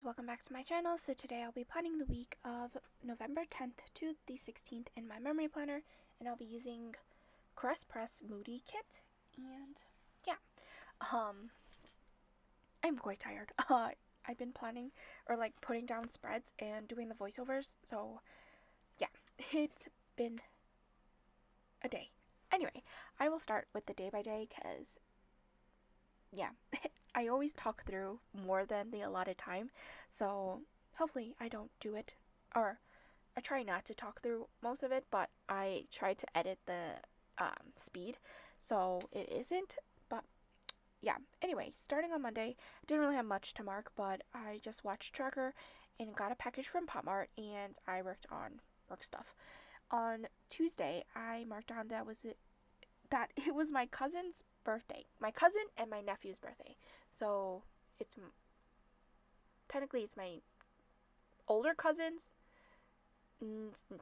welcome back to my channel. So today I'll be planning the week of November 10th to the 16th in my memory planner, and I'll be using CaressPress Moody kit. And yeah, I'm quite tired. I've been planning or putting down spreads and doing the voiceovers, so yeah, it's been a day. Anyway, I will start with the day by day because yeah, I always talk through more than the allotted time, so hopefully I don't do it, or I try not to talk through most of it, but I try to edit the speed so it isn't. But yeah, anyway, starting on Monday, I didn't really have much to mark, but I just watched Tracker and got a package from PopMart, and I worked on work stuff. On Tuesday, I marked down that it was my cousin's birthday. My cousin and my nephew's birthday. So it's technically it's my older cousin's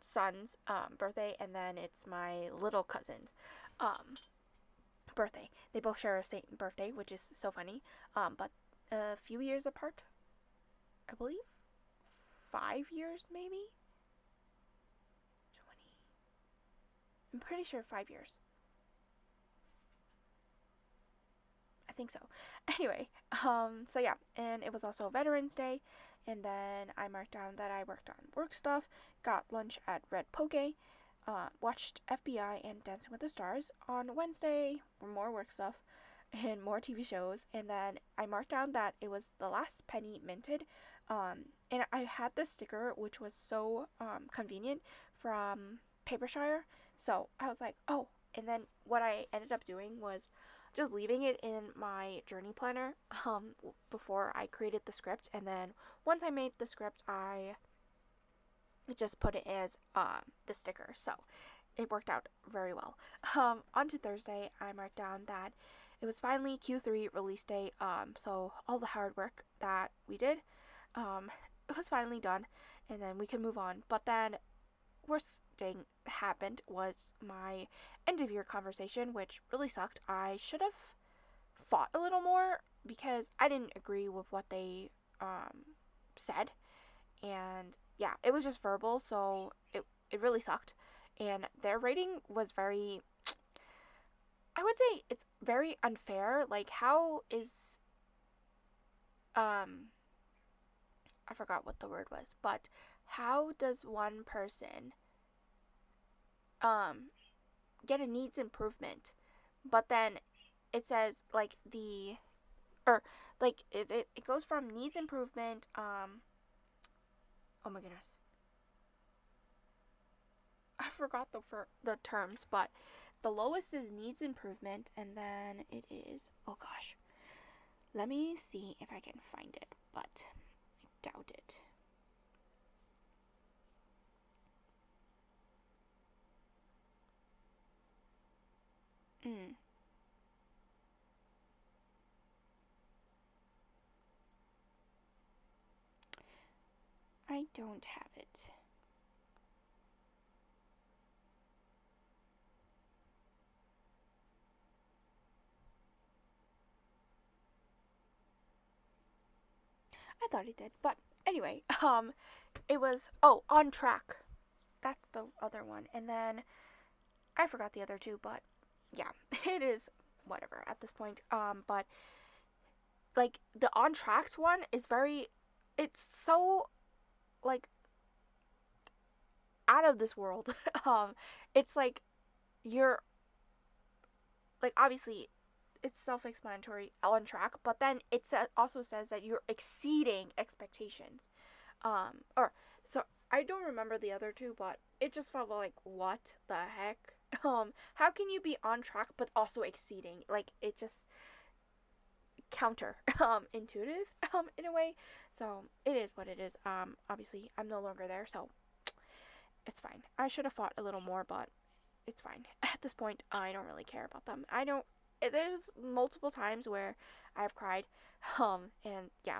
son's birthday, and then it's my little cousin's birthday. They both share a same birthday, which is so funny. But a few years apart, I believe. 5 years, maybe. 20. I'm pretty sure 5 years. I think so. Anyway, so yeah, and it was also Veterans Day, and then I marked down that I worked on work stuff, got lunch at Red Poke, watched FBI and Dancing with the Stars. On Wednesday, more work stuff and more TV shows, and then I marked down that it was the last penny minted, and I had this sticker which was so convenient from Papershire, so I was like, oh, and then what I ended up doing was just leaving it in my journey planner before I created the script, and then once I made the script, I just put it as the sticker, so it worked out very well. On to Thursday, I marked down that it was finally Q3 release day, so all the hard work that we did, it was finally done, and then we can move on. But then worst thing happened was my end of year conversation, which really sucked. I should have fought a little more because I didn't agree with what they said, and yeah, it was just verbal, so it really sucked. And their rating was very, I would say it's very unfair. Like, how is I forgot what the word was, but how does one person um get a needs improvement, but then it says it goes from needs improvement, oh my goodness, I forgot the terms, but the lowest is needs improvement, and then it is, oh gosh, let me see if I can find it, but I doubt it. I don't have it. I thought it did, but anyway, it was, oh, on track. That's the other one, and then I forgot the other two, but yeah, it is whatever at this point. But like the on track one is it's so like out of this world. It's like you're like, obviously it's self-explanatory on track, but then it also says that you're exceeding expectations. Or so I don't remember the other two, but it just felt like, what the heck? How can you be on track but also exceeding? Like, it just counter intuitive in a way. So it is what it is. Obviously I'm no longer there, so it's fine. I should have fought a little more, but it's fine. At this point, I don't really care about them. I don't. There's multiple times where I've cried, and yeah.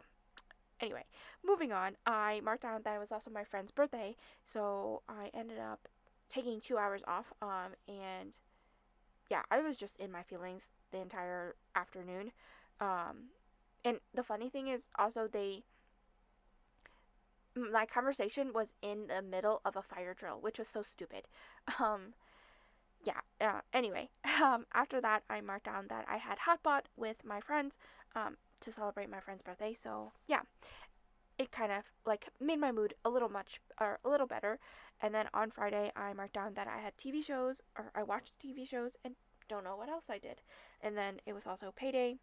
Anyway, moving on. I marked down that it was also my friend's birthday, so I ended up taking 2 hours off. And yeah, I was just in my feelings the entire afternoon. And the funny thing is, also my conversation was in the middle of a fire drill, which was so stupid. Um, yeah. Anyway, after that, I marked down that I had hotbot with my friends to celebrate my friend's birthday. So yeah, it kind of like made my mood a little much or a little better. And then on Friday, I marked down that I had TV shows or I watched TV shows and don't know what else I did. And then it was also payday.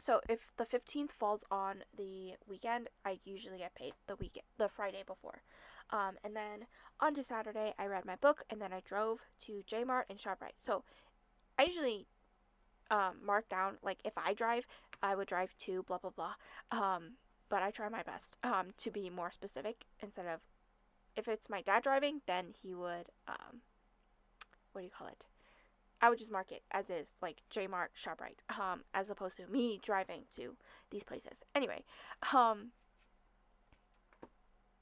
So if the 15th falls on the weekend, I usually get paid the Friday before. And then on to Saturday, I read my book and then I drove to J-Mart and ShopRite. So I usually mark down, like if I drive, I would drive to blah blah blah. But I try my best to be more specific instead of if it's my dad driving, then he would what do you call it? I would just mark it as is, like J-Mart, ShopRite, as opposed to me driving to these places. Anyway, um,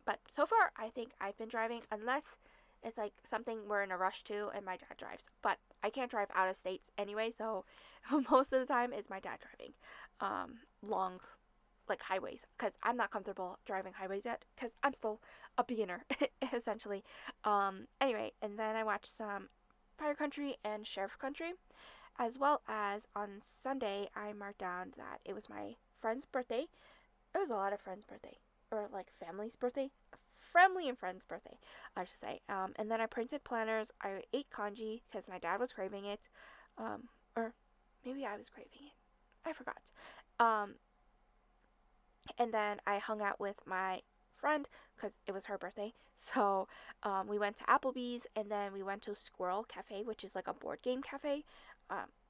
but so far I think I've been driving unless it's like something we're in a rush to and my dad drives. But I can't drive out of states anyway, so most of the time it's my dad driving. Long like highways because I'm not comfortable driving highways yet because I'm still a beginner essentially. Anyway, and then I watched some Fire Country and Sheriff Country, as well as on Sunday I marked down that it was my friend's birthday. It was a lot of friends' birthday or like family's birthday. Family and friends' birthday, I should say. And then I printed planners. I ate congee because my dad was craving it, or maybe I was craving it. I forgot. Um, and then I hung out with my friend because it was her birthday. So we went to Applebee's and then we went to Squirrel Cafe, which is like a board game cafe.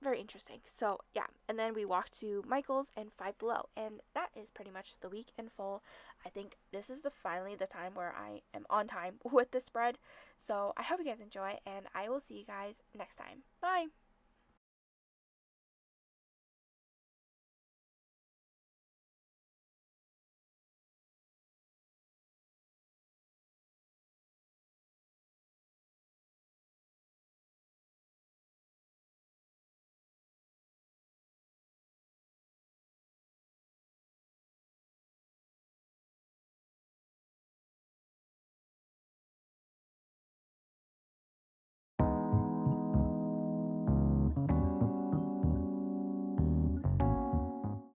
Very interesting. So yeah, and then we walked to Michael's and Five Below, and that is pretty much the week in full. I think this is finally the time where I am on time with the spread. So I hope you guys enjoy, and I will see you guys next time. Bye.